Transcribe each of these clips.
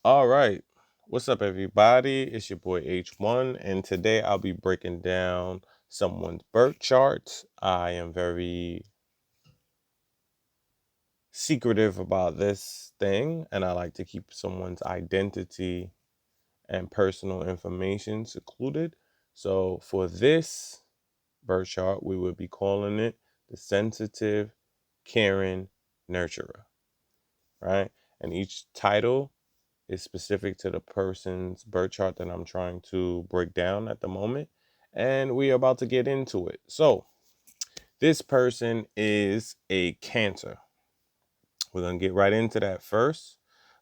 All right. What's up, everybody? It's your boy H1, and today I'll be breaking down someone's birth chart. I am very secretive about this thing, and I like to keep someone's identity and personal information secluded. So, for this birth chart, we would be calling it the sensitive, caring nurturer, right? And each title is specific to the person's birth chart that I'm trying to break down at the moment. And we are about to get into it. So, this person is a Cancer. We're going to get right into that first.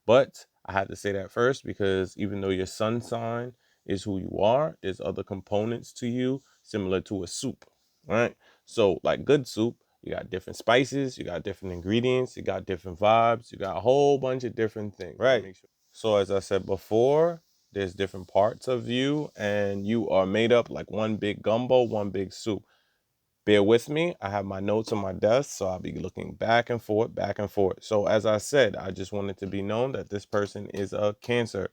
But I had to say that first because even though your sun sign is who you are, there's other components to you similar to a soup, right? So, like good soup, you got different spices, you got different ingredients, you got different vibes, you got a whole bunch of different things, right? So, as I said before, there's different parts of you, and you are made up like one big gumbo, one big soup. Bear with me. I have my notes on my desk, so I'll be looking back and forth, back and forth. So, as I said, I just wanted to be known that this person is a Cancer.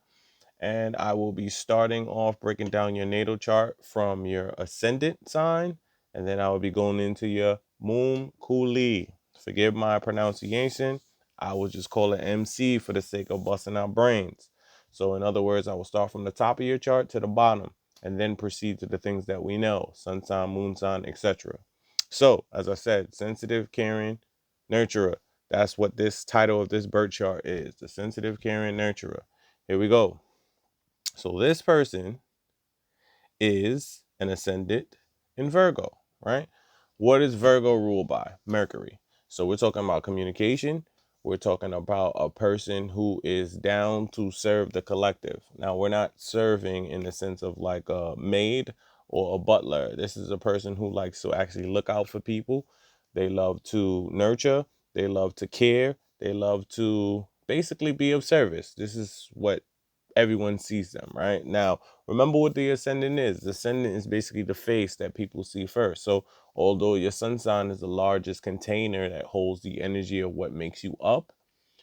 And I will be starting off breaking down your natal chart from your ascendant sign. And then I will be going into your moon kuli. Forgive my pronunciation. I will just call it MC for the sake of busting out brains. So in other words, I will start from the top of your chart to the bottom and then proceed to the things that we know, sun sign, moon sign, etc. So, as I said, sensitive, caring, nurturer. That's what this title of this birth chart is, the sensitive, caring, nurturer. Here we go. So this person is an ascendant in Virgo, right? What is Virgo ruled by? Mercury. So we're talking about communication. We're talking about a person who is down to serve the collective. Now, we're not serving in the sense of like a maid or a butler. This is a person who likes to actually look out for people. They love to nurture. They love to care. They love to basically be of service. This is what everyone sees them, right? Now, remember what the ascendant is. The ascendant is basically the face that people see first. So, although your sun sign is the largest container that holds the energy of what makes you up,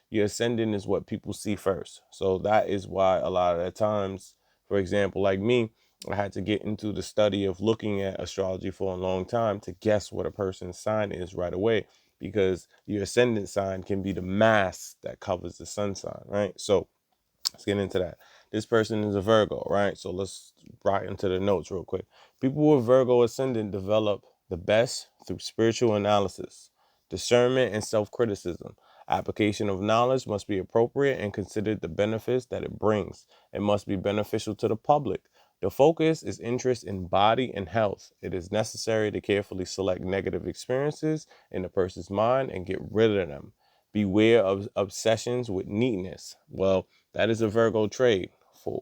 your ascendant is what people see first. So, that is why a lot of the times, for example, like me, I had to get into the study of looking at astrology for a long time to guess what a person's sign is right away, because your ascendant sign can be the mask that covers the sun sign, right? So, let's get into that. This person is a Virgo, right? So let's right into the notes real quick. People with Virgo ascendant develop the best through spiritual analysis, discernment, and self-criticism. Application of knowledge must be appropriate and considered the benefits that it brings. It must be beneficial to the public. The focus is interest in body and health. It is necessary to carefully select negative experiences in a person's mind and get rid of them. Beware of obsessions with neatness. Well, that is a Virgo trait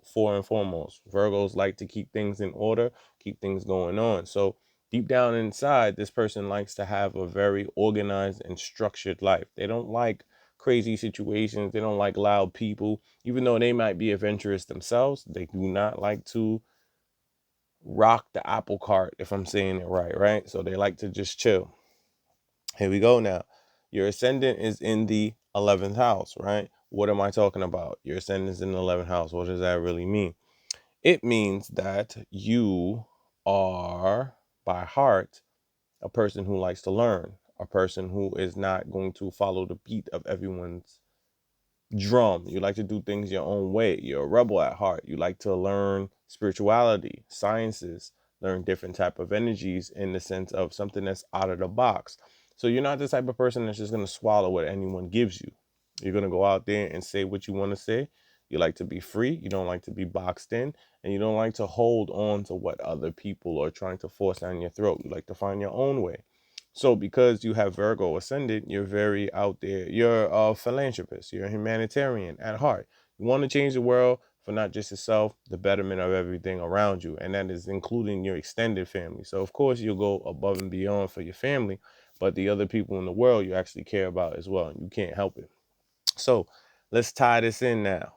for and foremost. Virgos like to keep things in order, keep things going on. So deep down inside, this person likes to have a very organized and structured life. They don't like crazy situations. They don't like loud people. Even though they might be adventurous themselves, they do not like to rock the apple cart, if I'm saying it right, right? So they like to just chill. Here we go now. Your ascendant is in the 11th house, right? What am I talking about? Your ascendant is in the 11th house. What does that really mean? It means that you are, by heart, a person who likes to learn, a person who is not going to follow the beat of everyone's drum. You like to do things your own way. You're a rebel at heart. You like to learn spirituality, sciences, learn different type of energies in the sense of something that's out of the box. So you're not the type of person that's just going to swallow what anyone gives you. You're going to go out there and say what you want to say. You like to be free. You don't like to be boxed in, and you don't like to hold on to what other people are trying to force down your throat. You like to find your own way. So because you have Virgo ascendant, you're very out there. You're a philanthropist. You're a humanitarian at heart. You want to change the world for not just yourself, the betterment of everything around you. And that is including your extended family. So of course you'll go above and beyond for your family, but the other people in the world you actually care about as well. And you can't help it. So let's tie this in now.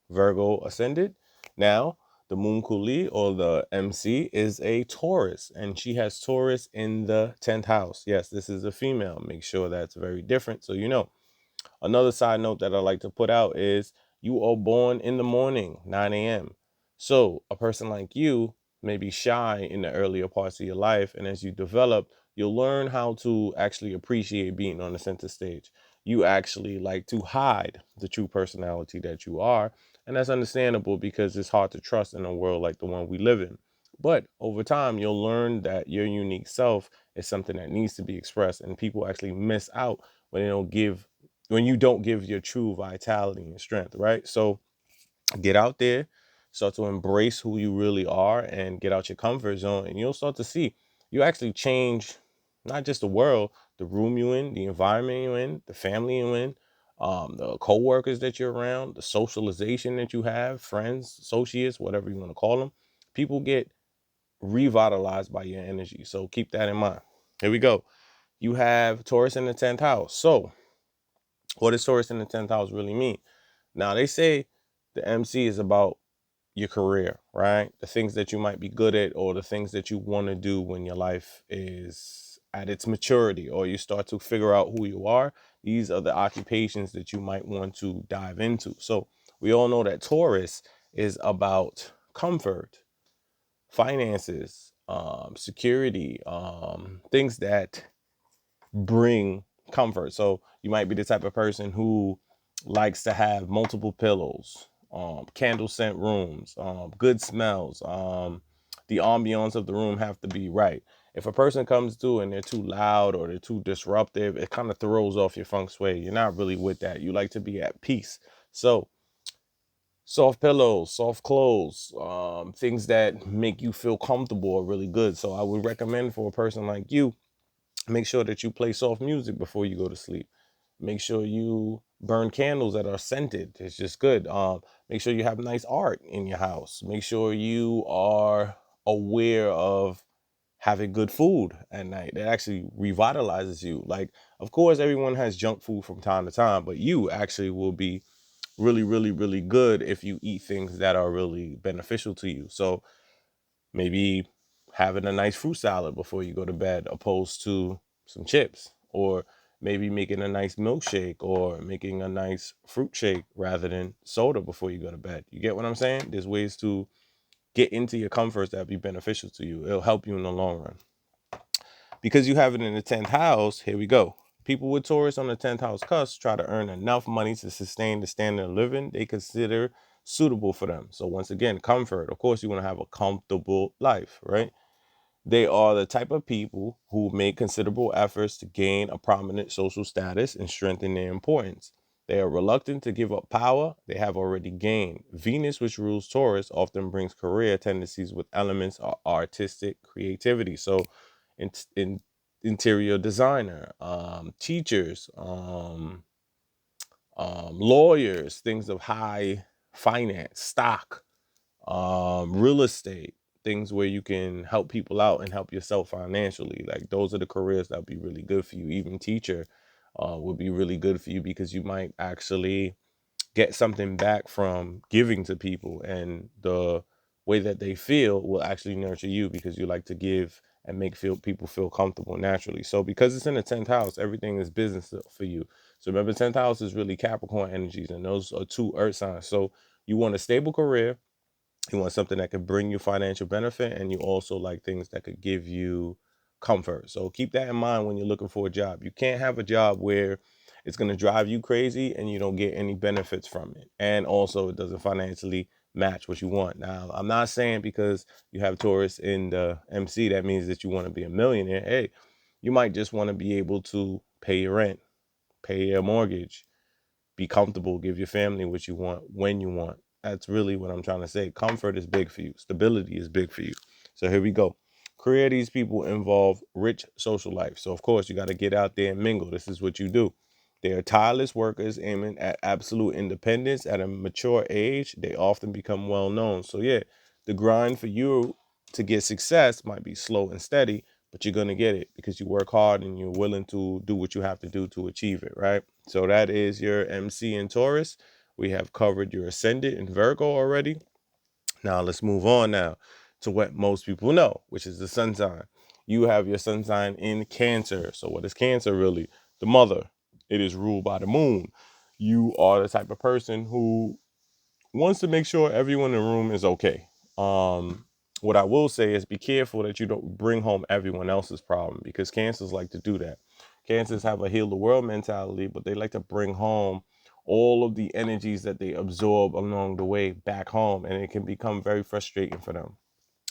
Virgo ascended. Now, the moon Kuli, or the MC, is a Taurus, and she has Taurus in the 10th house. Yes, this is a female. Make sure that's very different so you know. Another side note that I like to put out is You are born in the morning, 9 a.m. So a person like you may be shy in the earlier parts of your life. And as you develop, you'll learn how to actually appreciate being on the center stage. You actually like to hide the true personality that you are. And that's understandable because it's hard to trust in a world like the one we live in. But over time, you'll learn that your unique self is something that needs to be expressed. And people actually miss out when you don't give your true vitality and strength, right? So get out there, start to embrace who you really are and get out your comfort zone, and you'll start to see you actually change not just the world, the room you're in, the environment you're in, the family you're in, the co-workers that you're around, the socialization that you have, friends, associates, whatever you want to call them. People get revitalized by your energy. So keep that in mind. Here we go. You have Taurus in the 10th house. So what does Taurus in the 10th house really mean? Now, they say the MC is about your career, right? The things that you might be good at or the things that you want to do when your life is at its maturity or you start to figure out who you are. These are the occupations that you might want to dive into. So we all know that Taurus is about comfort, finances, security, things that bring comfort. So you might be the type of person who likes to have multiple pillows, candle scent rooms, good smells. The ambiance of the room have to be right. If a person comes through and they're too loud or they're too disruptive, it kind of throws off your feng shui. You're not really with that. You like to be at peace. So soft pillows, soft clothes, things that make you feel comfortable are really good. So I would recommend for a person like you, make sure that you play soft music before you go to sleep. Make sure you burn candles that are scented. It's just good. Make sure you have nice art in your house. Make sure you are aware of having good food at night. That actually revitalizes you. Like, of course, everyone has junk food from time to time, but you actually will be really, really, really good if you eat things that are really beneficial to you. So maybe having a nice fruit salad before you go to bed opposed to some chips, or maybe making a nice milkshake or making a nice fruit shake rather than soda before you go to bed. You get what I'm saying? There's ways to get into your comforts that be beneficial to you. It'll help you in the long run. Because you have it in the 10th house, here we go. People with Taurus on the 10th house cusp try to earn enough money to sustain the standard of living they consider suitable for them. So once again, comfort. Of course, you want to have a comfortable life, right? They are the type of people who make considerable efforts to gain a prominent social status and strengthen their importance. They are reluctant to give up power they have already gained. Venus, which rules Taurus, often brings career tendencies with elements of artistic creativity. So, in interior designer, teachers, lawyers, things of high finance, stock, real estate, things where you can help people out and help yourself financially. Like, those are the careers that would be really good for you. Even teacher would be really good for you because you might actually get something back from giving to people, and the way that they feel will actually nurture you because you like to give and make people feel comfortable naturally. So because it's in the 10th house, everything is business for you. So remember, 10th house is really Capricorn energies, and those are two earth signs. So you want a stable career, you want something that could bring you financial benefit, and you also like things that could give you comfort. So keep that in mind when you're looking for a job. You can't have a job where it's going to drive you crazy and you don't get any benefits from it. And also it doesn't financially match what you want. Now, I'm not saying because you have Taurus in the MC, that means that you want to be a millionaire. Hey, you might just want to be able to pay your rent, pay your mortgage, be comfortable, give your family what you want when you want. That's really what I'm trying to say. Comfort is big for you. Stability is big for you. So here we go. Career, these people involve rich social life. So of course you got to get out there and mingle. This is what you do. They are tireless workers aiming at absolute independence. At a mature age, they often become well known. So yeah, the grind for you to get success might be slow and steady, but you're going to get it because you work hard and you're willing to do what you have to do to achieve it, right? So that is your MC in Taurus. We have covered your ascendant in Virgo already. Now let's move on now to what most people know, which is the sun sign. You have your sun sign in Cancer. So what is Cancer really? The mother. It is ruled by the moon. You are the type of person who wants to make sure everyone in the room is okay. What I will say is be careful that you don't bring home everyone else's problem, because cancers like to do that. Cancers have a heal the world mentality, but they like to bring home all of the energies that they absorb along the way back home, and it can become very frustrating for them.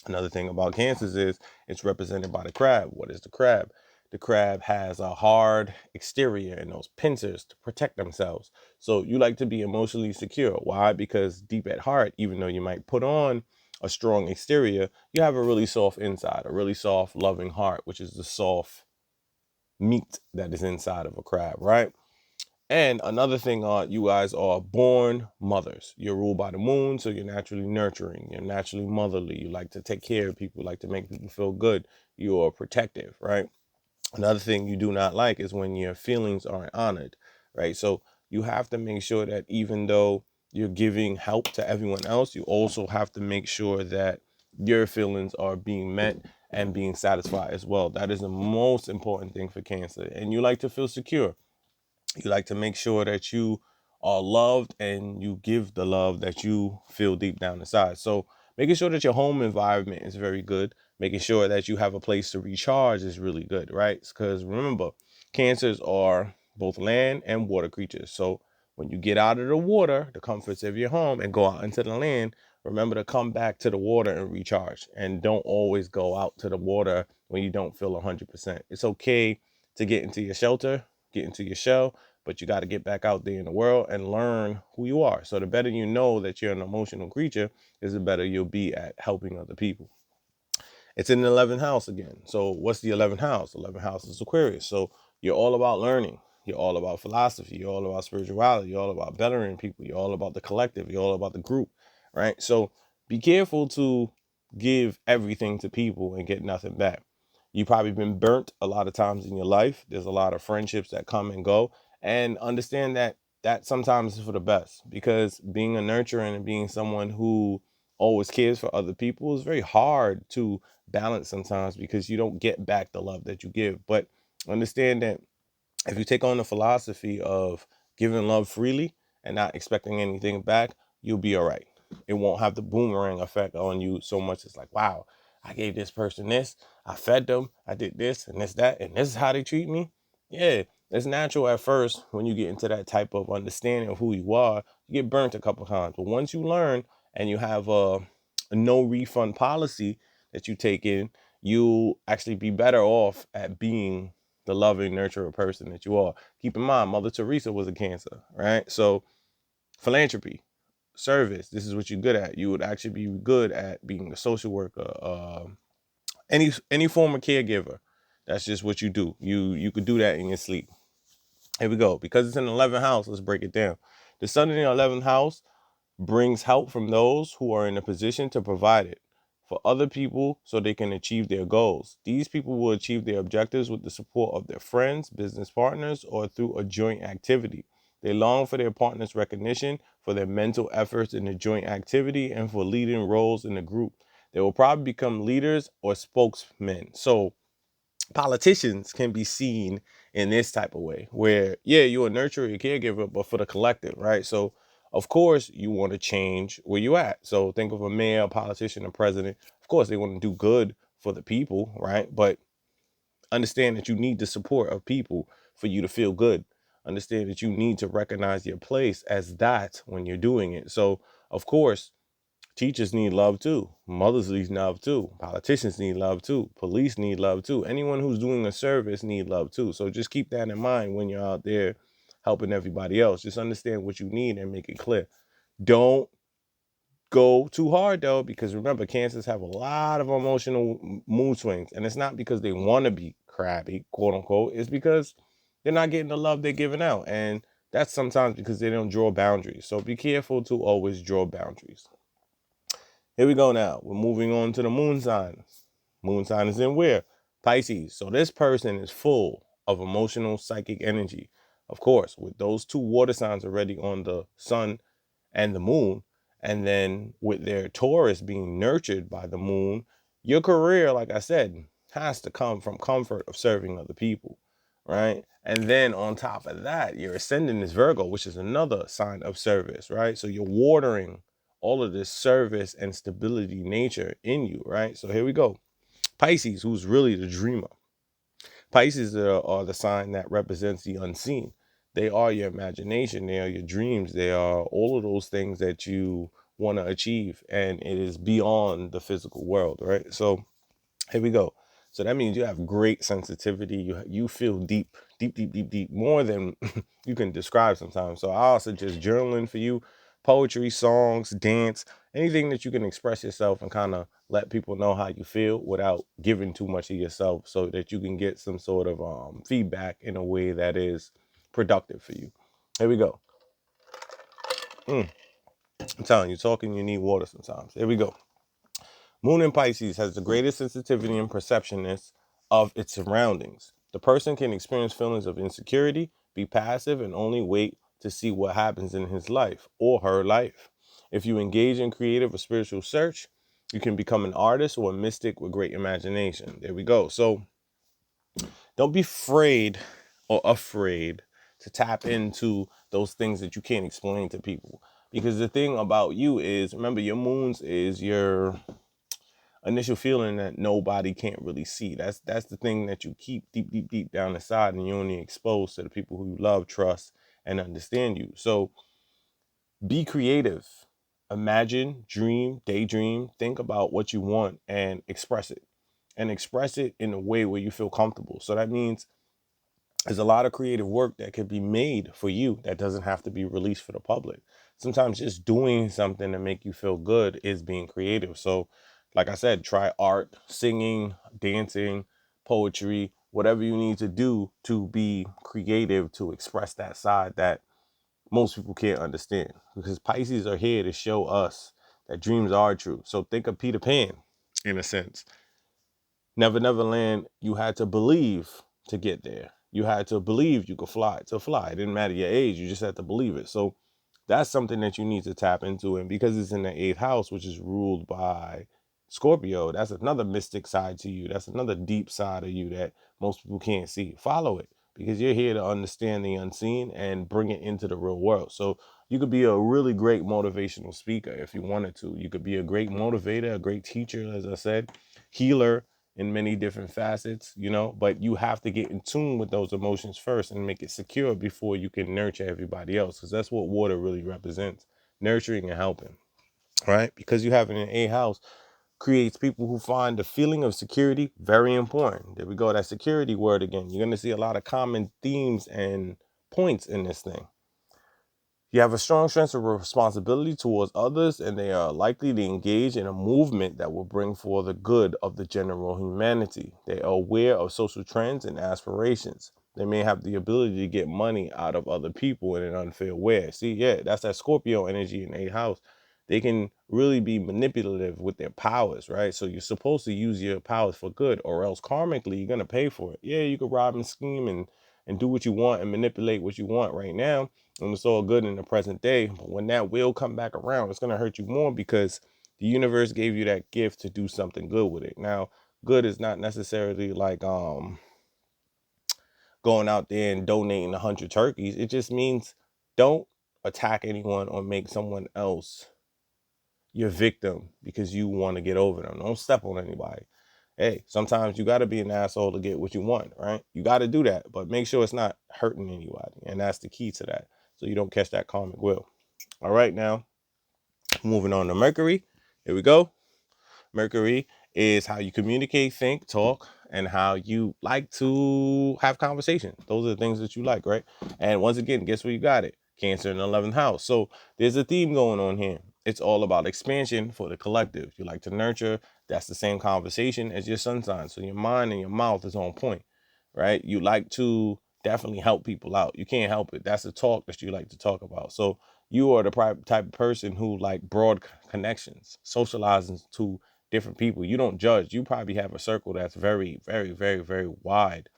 Another thing about cancers is it's represented by the crab. What is the crab? The crab has a hard exterior and those pincers to protect themselves. So you like to be emotionally secure. Why? Because deep at heart, even though you might put on a strong exterior, you have a really soft inside, a really soft, loving heart, which is the soft meat that is inside of a crab, right? And another thing, you guys are born mothers. You're ruled by the moon, so you're naturally nurturing. You're naturally motherly. You like to take care of people, like to make people feel good. You are protective, right? Another thing you do not like is when your feelings aren't honored, right? So you have to make sure that even though you're giving help to everyone else, you also have to make sure that your feelings are being met and being satisfied as well. That is the most important thing for Cancer. And you like to feel secure. You like to make sure that you are loved and you give the love that you feel deep down inside. So making sure that your home environment is very good, making sure that you have a place to recharge is really good, right? Because remember, cancers are both land and water creatures. So when you get out of the water, the comforts of your home, and go out into the land, remember to come back to the water and recharge. And don't always go out to the water when you don't feel 100%. It's okay to get into your shelter, get into your shell, but you got to get back out there in the world and learn who you are. So the better you know that you're an emotional creature, is the better you'll be at helping other people. It's in the 11th house again. So what's the 11th house? 11th house is Aquarius. So you're all about learning. You're all about philosophy. You're all about spirituality. You're all about bettering people. You're all about the collective. You're all about the group, right? So be careful to give everything to people and get nothing back. You've probably been burnt a lot of times in your life. There's a lot of friendships that come and go, and understand that that sometimes is for the best, because being a nurturer and being someone who always cares for other people is very hard to balance sometimes, because you don't get back the love that you give. But understand that if you take on the philosophy of giving love freely and not expecting anything back, you'll be all right. It won't have the boomerang effect on you so much. It's like, wow, I gave this person this, I fed them, I did this and this, that, and this is how they treat me. Yeah, it's natural at first when you get into that type of understanding of who you are. You get burnt a couple times. But once you learn and you have a no refund policy that you take in, you'll actually be better off at being the loving, nurturing person that you are. Keep in mind, Mother Teresa was a Cancer, right? So philanthropy, service, this is what you're good at. You would actually be good at being a social worker, any form of caregiver. That's just what you do. You could do that in your sleep. Here we go. Because it's in the 11th house, let's break it down. The sun in the 11th house brings help from those who are in a position to provide it for other people so they can achieve their goals. These people will achieve their objectives with the support of their friends, business partners, or through a joint activity. They long for their partner's recognition for their mental efforts in the joint activity and for leading roles in the group. They will probably become leaders or spokesmen. So politicians can be seen in this type of way, where yeah, you're a nurturer, a caregiver, but for the collective, right? So of course you want to change where you at. So think of a mayor, a politician, a president. Of course they want to do good for the people, right? But understand that you need the support of people for you to feel good. Understand that you need to recognize your place as that when you're doing it. So of course teachers need love too. Mothers need love too. Politicians need love too. Police need love too. Anyone who's doing a service need love too. So just keep that in mind when you're out there helping everybody else. Just understand what you need and make it clear. Don't go too hard though, because remember, cancers have a lot of emotional mood swings. And it's not because they want to be crabby, quote unquote. It's because they're not getting the love they're giving out. And that's sometimes because they don't draw boundaries. So be careful to always draw boundaries. Here we go now. We're moving on to the moon sign. Moon sign is in where? Pisces. So this person is full of emotional psychic energy. Of course, with those two water signs already on the sun and the moon, and then with their Taurus being nurtured by the moon, your career, like I said, has to come from comfort of serving other people, right? And then on top of that, your ascendant is Virgo, which is another sign of service, right? So you're watering all of this service and stability nature in you, right? So here we go. Pisces, who's really the dreamer. Pisces are the sign that represents the unseen. They are your imagination. They are your dreams. They are all of those things that you want to achieve. And it is beyond the physical world, right? So here we go. So that means you have great sensitivity. You feel deep, deep, deep, deep, deep, more than you can describe sometimes. So I also suggest journaling for you, poetry, songs, dance, anything that you can express yourself and kind of let people know how you feel without giving too much of yourself, so that you can get some sort of feedback in a way that is productive for you. Here we go. I'm telling you, talking, you need water sometimes. Here we go. Moon in Pisces has the greatest sensitivity and perceptionness of its surroundings. The person can experience feelings of insecurity, be passive, and only wait to see what happens in his life or her life. If you engage in creative or spiritual search, you can become an artist or a mystic with great imagination. There we go. So don't be afraid to tap into those things that you can't explain to people. Because the thing about you is, remember, your moons is your initial feeling that nobody can't really see. That's the thing that you keep deep, deep, deep down inside, and you only expose to the people who you love, trust, and understand you. So be creative. Imagine, dream, daydream, think about what you want and express it. And express it in a way where you feel comfortable. So that means there's a lot of creative work that could be made for you that doesn't have to be released for the public. Sometimes just doing something to make you feel good is being creative. So, like I said, try art, singing, dancing, poetry, whatever you need to do to be creative, to express that side that most people can't understand. Because Pisces are here to show us that dreams are true. So think of Peter Pan, in a sense. Never Never Land, you had to believe to get there. You had to believe you could fly to fly. It didn't matter your age, you just had to believe it. So that's something that you need to tap into. And because it's in the eighth house, which is ruled by Scorpio, that's another mystic side to you. That's another deep side of you that most people can't see. Follow it, because you're here to understand the unseen and bring it into the real world. So you could be a really great motivational speaker if you wanted to. You could be a great motivator, a great teacher, as I said, healer in many different facets, but you have to get in tune with those emotions first and make it secure before you can nurture everybody else, because that's what water really represents: nurturing and helping, right? Because you have it in a house creates people who find the feeling of security very important. There we go, that security word again. You're going to see a lot of common themes and points in this thing. You have a strong sense of responsibility towards others, and they are likely to engage in a movement that will bring forth the good of the general humanity. They are aware of social trends and aspirations. They may have the ability to get money out of other people in an unfair way. See, yeah, that's that Scorpio energy in 8th house. They can really be manipulative with their powers, right? So you're supposed to use your powers for good, or else karmically you're gonna pay for it. Yeah, you could rob and scheme and do what you want and manipulate what you want right now, and it's all good in the present day. But when that will come back around, it's gonna hurt you more, because the universe gave you that gift to do something good with it. Now, good is not necessarily like going out there and donating 100 turkeys. It just means don't attack anyone or make someone else your victim because you want to get over them. Don't step on anybody. Hey, sometimes you got to be an asshole to get what you want, right? You got to do that, but make sure it's not hurting anybody. And that's the key to that, so you don't catch that karmic will. All right, now moving on to Mercury. Here we go. Mercury is how you communicate, think, talk, and how you like to have conversation. Those are the things that you like, right? And once again, guess where you got it? Cancer in the 11th house. So there's a theme going on here. It's all about expansion for the collective. You like to nurture. That's the same conversation as your sun sign. So your mind and your mouth is on point, right? You like to definitely help people out. You can't help it. That's the talk that you like to talk about. So you are the type of person who like broad connections, socializing to different people. You don't judge. You probably have a circle that's very, very, very, very wide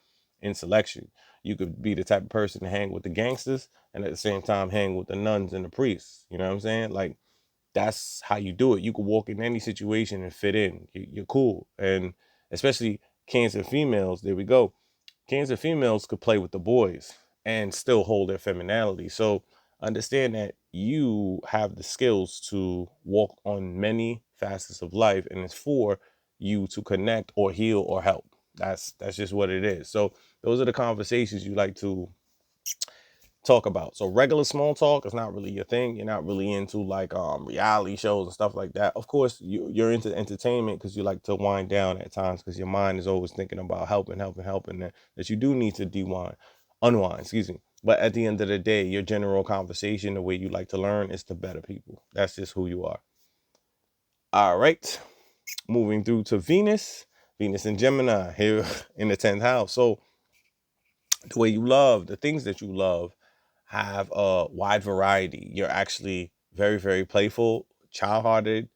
in selection. You could be the type of person to hang with the gangsters and at the same time hang with the nuns and the priests. You know what I'm saying? Like, that's how you do it. You could walk in any situation and fit in. You're cool. And especially Cancer females, there we go. Cancer females could play with the boys and still hold their femininity. So understand that you have the skills to walk on many facets of life, and it's for you to connect or heal or help. That's just what it is. So those are the conversations you like to talk about. So regular small talk is not really your thing. You're not really into like reality shows and stuff like that. Of course, you're into entertainment because you like to wind down at times because your mind is always thinking about helping that you do need to unwind, excuse me. But at the end of the day, your general conversation, the way you like to learn, is to better people. That's just who you are. All right. Moving through to Venus. Venus and Gemini here in the 10th house. So the way you love, the things that you love have a wide variety. You're actually very, very playful, child-hearted.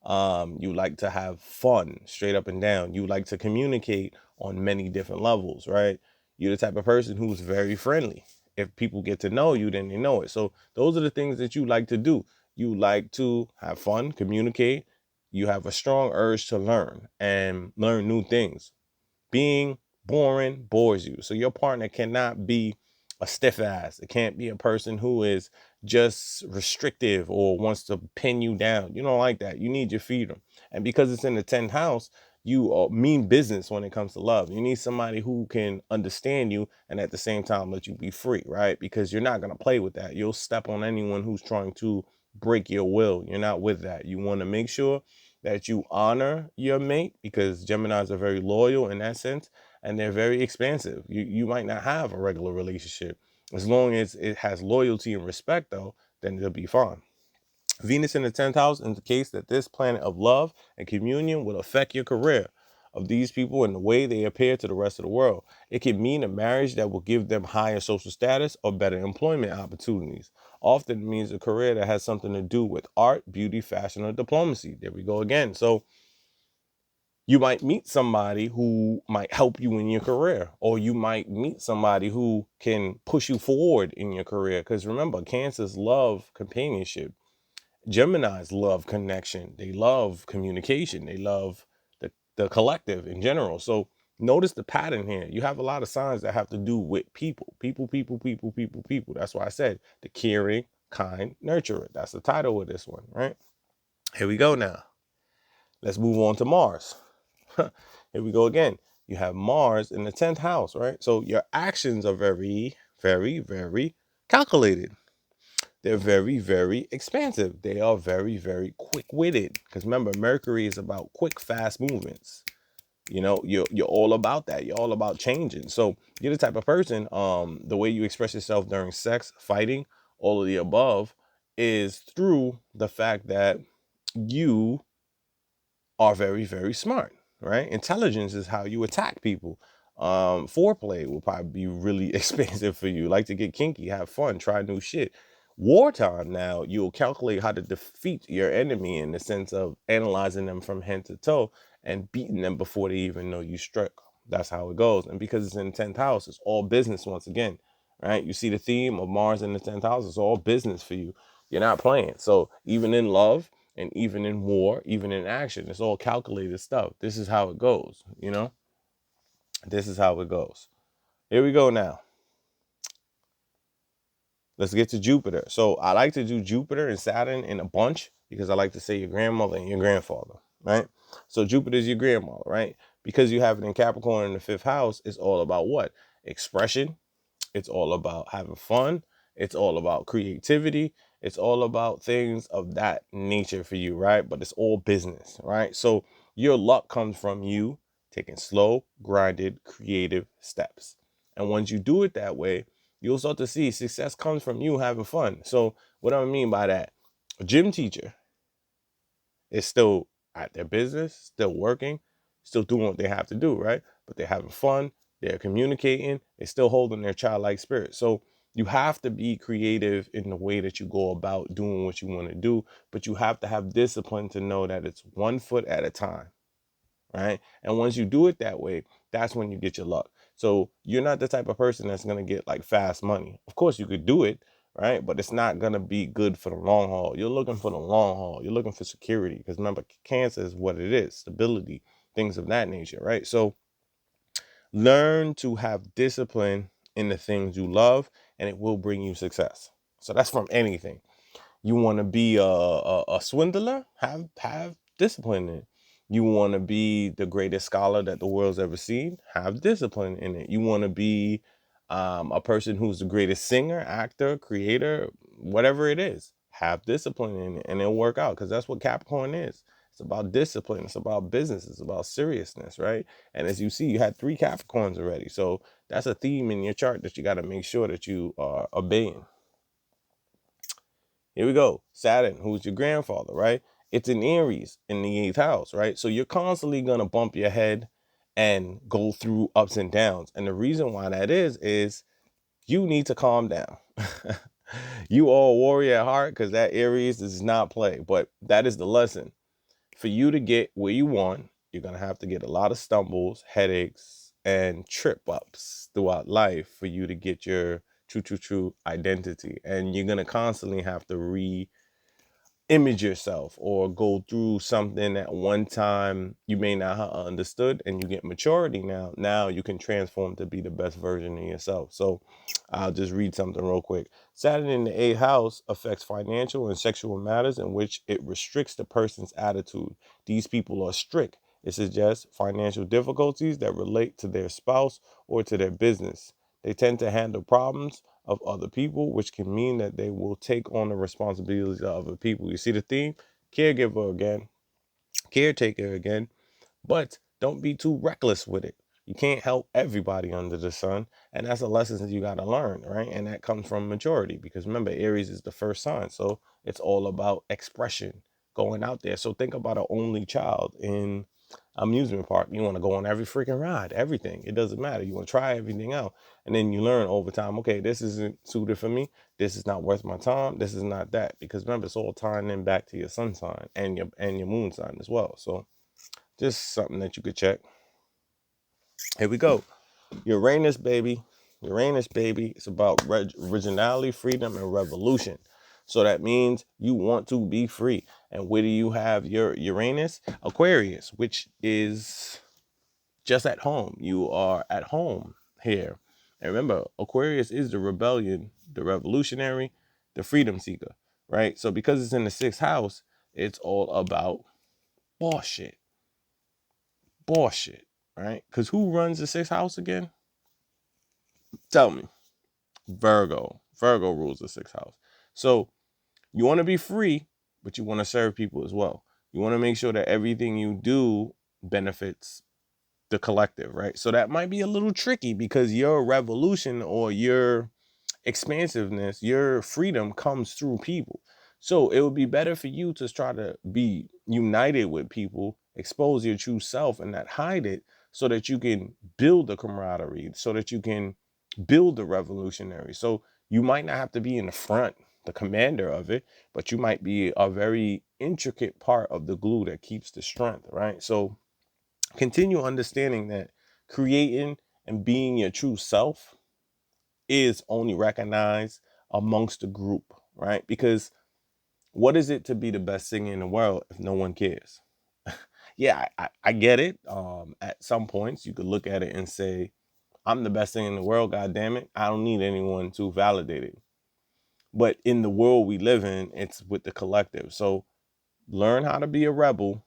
You like to have fun, straight up and down. You like to communicate on many different levels, right? You're the type of person who's very friendly. If people get to know you, then they know it. So those are the things that you like to do. You like to have fun, communicate. You have a strong urge to learn and learn new things. Being boring bores you. So your partner cannot be a stiff ass. It can't be a person who is just restrictive or wants to pin you down. You don't like that. You need your freedom. And because it's in the 10th house, you mean business when it comes to love. You need somebody who can understand you and at the same time let you be free, right? Because you're not going to play with that. You'll step on anyone who's trying to break your will. You're not with that. You want to make sure that you honor your mate because Geminis are very loyal in that sense and they're very expansive. You might not have a regular relationship. As long as it has loyalty and respect, though, then it'll be fine. Venus in the 10th house indicates that this planet of love and communion will affect your career of these people and the way they appear to the rest of the world. It could mean a marriage that will give them higher social status or better employment opportunities. Often it means a career that has something to do with art, beauty, fashion, or diplomacy. There we go again. So you might meet somebody who might help you in your career, or you might meet somebody who can push you forward in your career. Because remember, Cancers love companionship. Geminis love connection. They love communication. They love the collective in general. So notice the pattern here. You have a lot of signs that have to do with people. People. That's why I said the caring, kind, nurturer. That's the title of this one, right? Here we go now. Let's move on to Mars. Here we go again. You have Mars in the 10th house, right? So your actions are very, very, very calculated. They're very, very expansive. They are very, very quick-witted. Because remember, Mercury is about quick, fast movements. You know, you're all about that. You're all about changing. So you're the type of person, the way you express yourself during sex, fighting, all of the above, is through the fact that you are very, very smart, right? Intelligence is how you attack people. Foreplay will probably be really expensive for you. Like to get kinky, have fun, try new shit. Wartime now, you'll calculate how to defeat your enemy in the sense of analyzing them from head to toe and beating them before they even know you struck. That's how it goes. And because it's in the 10th house, it's all business once again, right? You see the theme of Mars in the 10th house, it's all business for you. You're not playing. So even in love, and even in war, even in action, it's all calculated stuff. This is how it goes, you know? This is how it goes. Here we go now. Let's get to Jupiter. So I like to do Jupiter and Saturn in a bunch because I like to say your grandmother and your grandfather, right? So Jupiter's your grandmother, right? Because you have it in Capricorn in the 5th house, it's all about what? Expression. It's all about having fun. It's all about creativity. It's all about things of that nature for you, right? But it's all business, right? So your luck comes from you taking slow, grinded, creative steps. And once you do it that way, you'll start to see success comes from you having fun. So what do I mean by that? A gym teacher is still at their business, still working, still doing what they have to do, right? But they're having fun, they're communicating, they're still holding their childlike spirit. So you have to be creative in the way that you go about doing what you want to do, but you have to have discipline to know that it's one foot at a time, right? And once you do it that way, that's when you get your luck. So you're not the type of person that's going to get like fast money. Of course, you could do it, right? But it's not going to be good for the long haul. You're looking for the long haul. You're looking for security because remember, Cancer is what it is, stability, things of that nature, right? So learn to have discipline in the things you love and it will bring you success. So that's from anything. You want to be a swindler? Have discipline in it. You want to be the greatest scholar that the world's ever seen? Have discipline in it. You want to be a person who's the greatest singer, actor, creator, whatever it is? Have discipline in it, and it'll work out, because that's what Capricorn is. It's about discipline. It's about business. It's about seriousness, right? And as you see, you had 3 Capricorns already. So that's a theme in your chart that you got to make sure that you are obeying. Here we go. Saturn, who's your grandfather, right? It's in Aries in the 8th house, right? So you're constantly going to bump your head and go through ups and downs. And the reason why that is you need to calm down. You are a warrior at heart, because that Aries does not play. But that is the lesson. For you to get where you want, you're going to have to get a lot of stumbles, headaches, and trip ups throughout life for you to get your true identity. And you're going to constantly have to image yourself or go through something at one time you may not have understood, and you get maturity now you can transform to be the best version of yourself. So I'll just read something real quick. Saturn in the 8th house affects financial and sexual matters in which it restricts the person's attitude. These people are strict. It suggests financial difficulties that relate to their spouse or to their business. They tend to handle problems of other people, which can mean that they will take on the responsibilities of other people. You see the theme? Caregiver again, caretaker again, but don't be too reckless with it. You can't help everybody under the sun, and that's a lesson that you got to learn, right? And that comes from maturity, because remember, Aries is the first sign, so it's all about expression, going out there. So think about an only child in amusement park. You want to go on every freaking ride, everything. It doesn't matter. You want to try everything out, and then you learn over time. Okay, this isn't suited for me. This is not worth my time. This is not that, because remember, it's all tying in back to your sun sign and your moon sign as well. So just something that you could check. Here we go. Uranus, baby. Uranus, baby. It's about originality, freedom, and revolution. So that means you want to be free. And where do you have your Uranus? Aquarius, which is just at home. You are at home here. And remember, Aquarius is the rebellion, the revolutionary, the freedom seeker, right? So because it's in the 6th house, it's all about bullshit. Bullshit, right? Because who runs the 6th house again? Tell me. Virgo. Virgo rules the 6th house. So you want to be free, but you want to serve people as well. You want to make sure that everything you do benefits the collective, right? So that might be a little tricky, because your revolution or your expansiveness, your freedom comes through people. So it would be better for you to try to be united with people, expose your true self and not hide it, so that you can build the camaraderie, so that you can build the revolutionary. So you might not have to be in the front, the commander of it, but you might be a very intricate part of the glue that keeps the strength, right? So continue understanding that creating and being your true self is only recognized amongst the group, right? Because what is it to be the best singer in the world if no one cares? Yeah, I get it. At some points, you could look at it and say, I'm the best singer in the world, God damn it. I don't need anyone to validate it. But in the world we live in, it's with the collective. So learn how to be a rebel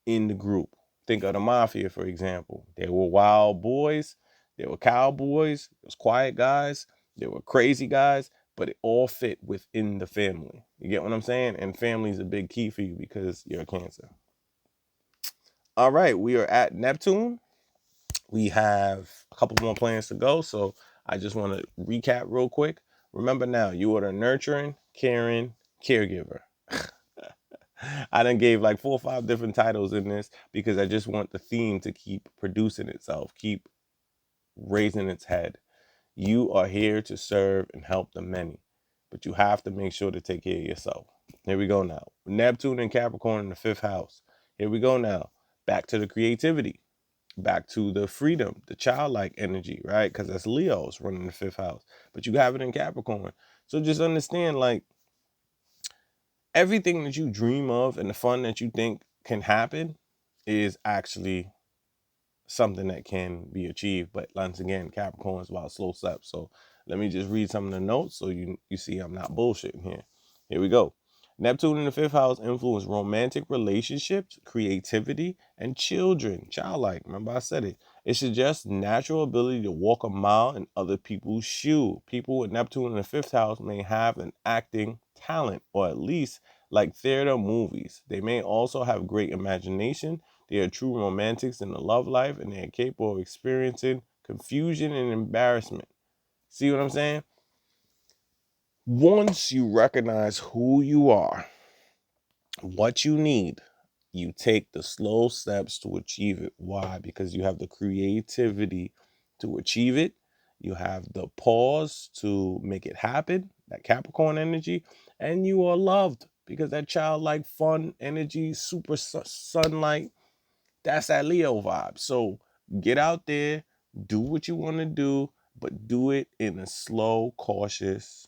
in the group. Think of the mafia, for example. They were wild boys, they were cowboys, there was quiet guys, there were crazy guys, but it all fit within the family. You get what I'm saying? And family is a big key for you because you're a Cancer. All right, we are at Neptune. We have a couple more plans to go, so I just want to recap real quick. Remember now, you are the nurturing, caring caregiver. I done gave like 4 or 5 different titles in this, because I just want the theme to keep producing itself, keep raising its head. You are here to serve and help the many, but you have to make sure to take care of yourself. Here we go now. Neptune and Capricorn in the 5th house. Here we go now. Back to the creativity, back to the freedom, the childlike energy, right? Because that's Leo's running the 5th house, but you have it in Capricorn. So just understand, like, everything that you dream of and the fun that you think can happen is actually something that can be achieved. But once again, Capricorn is about slow steps. So Let me just read some of the notes so you see I'm not bullshitting here. Here we go. Neptune in the fifth house influence romantic relationships, creativity, and children. Childlike. Remember I said it. It suggests natural ability to walk a mile in other people's shoe. People with Neptune in the fifth house may have an acting talent, or at least like theater movies. They may also have great imagination. They are true romantics in the love life, and they are capable of experiencing confusion and embarrassment. See what I'm saying? Once you recognize who you are, what you need, you take the slow steps to achieve it. Why? Because you have the creativity to achieve it. You have the pause to make it happen, that Capricorn energy, and you are loved because that childlike fun energy, super sunlight, that's that Leo vibe. So get out there, do what you want to do, but do it in a slow, cautious,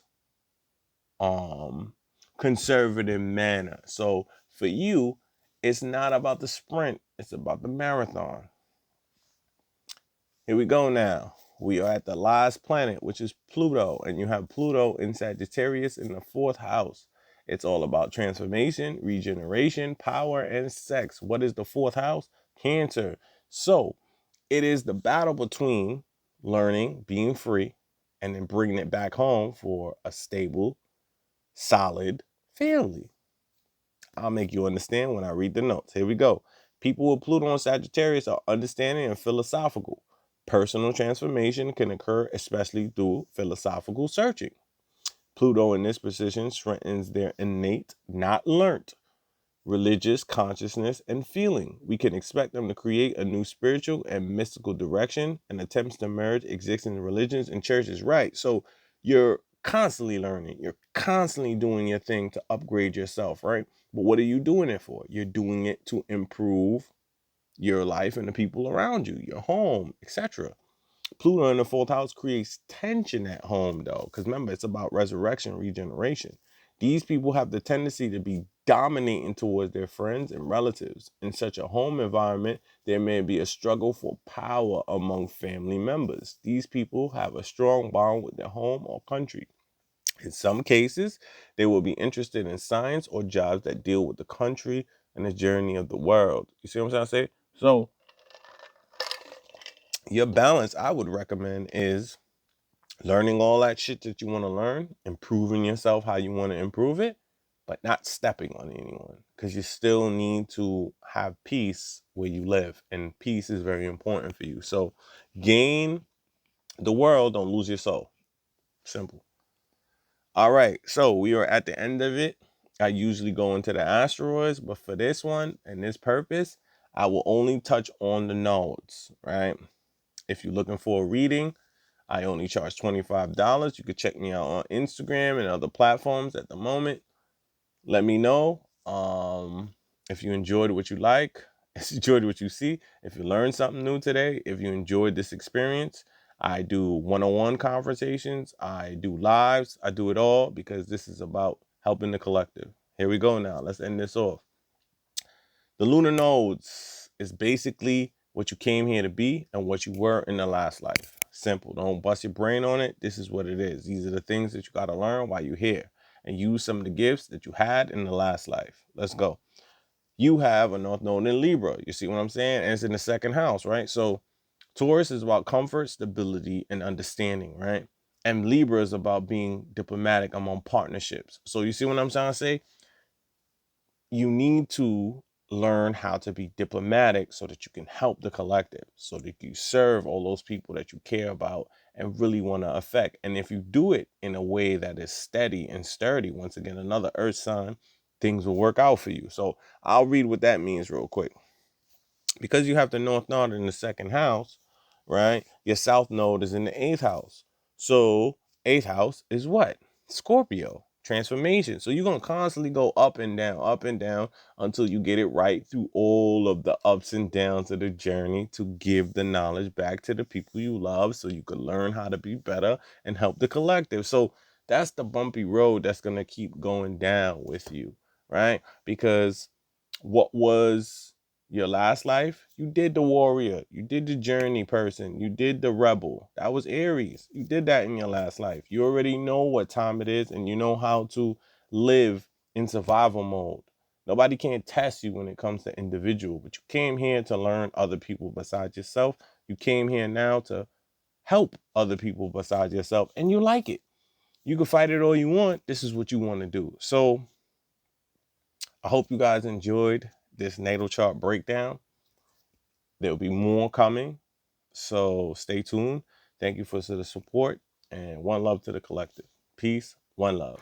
um conservative manner. So for you, it's not about the sprint, it's about the marathon. Here we go now. We are at the last planet, which is Pluto, and you have Pluto in Sagittarius in the fourth house. It's all about transformation, regeneration, power, and sex. What is the fourth house? Cancer. So it is the battle between learning, being free, and then bringing it back home for a stable, solid family. I'll make you understand when I read the notes. Here we go. People with Pluto and Sagittarius are understanding and philosophical. Personal transformation can occur especially through philosophical searching. Pluto in this position strengthens their innate, not learnt, religious consciousness and feeling. We can expect them to create a new spiritual and mystical direction and attempts to merge existing religions and churches. Right. So you're constantly learning. You're constantly doing your thing to upgrade yourself, right? But what are you doing it for? You're doing it to improve your life and the people around you, your home, etc. Pluto in the fourth house creates tension at home, though, because remember, it's about resurrection, regeneration. These people have the tendency to be dominating towards their friends and relatives. In such a home environment, there may be a struggle for power among family members. These people have a strong bond with their home or country. In some cases, they will be interested in science or jobs that deal with the country and the journey of the world. You see what I'm trying to say? So, your balance, I would recommend, is learning all that shit that you want to learn, improving yourself how you want to improve it, but not stepping on anyone, because you still need to have peace where you live, and peace is very important for you. So gain the world, don't lose your soul. Simple. All right, so we are at the end of it. I usually go into the asteroids, but for this one and this purpose, I will only touch on the nodes, right? If you're looking for a reading, I only charge $25. You could check me out on Instagram and other platforms at the moment. Let me know if you enjoyed what you like, if you enjoyed what you see, if you learned something new today, if you enjoyed this experience. I do one-on-one conversations. I do lives. I do it all because this is about helping the collective. Here we go now. Let's end this off. The lunar nodes is basically what you came here to be and what you were in the last life. Simple. Don't bust your brain on it. This is what it is. These are the things that you got to learn while you're here and use some of the gifts that you had in the last life. Let's go. You have a North Node in Libra. You see what I'm saying? And it's in the second house, right? So Taurus is about comfort, stability, and understanding, right? And Libra is about being diplomatic among partnerships. So you see what I'm trying to say? You need to learn how to be diplomatic so that you can help the collective, so that you serve all those people that you care about and really want to affect. And if you do it in a way that is steady and sturdy, once again, another earth sign, things will work out for you. So I'll read what that means real quick. Because you have the North Node in the second house, right? Your South Node is in the eighth house. So eighth house is what? Scorpio, transformation. So you're going to constantly go up and down until you get it right through all of the ups and downs of the journey to give the knowledge back to the people you love so you can learn how to be better and help the collective. So that's the bumpy road that's going to keep going down with you, right? Because what was Your last life, you did the warrior, you did the journey person, you did the rebel. That was Aries. You did that in your last life. You already know what time it is, and you know how to live in survival mode. Nobody can test you when it comes to individual, but you came here to learn other people besides yourself. You came here now to help other people besides yourself, and you like it. You can fight it all you want. This is what you want to do. So I hope you guys enjoyed this natal chart breakdown. There'll be more coming, so stay tuned. Thank you for the support, and one love to the collective. Peace, one love.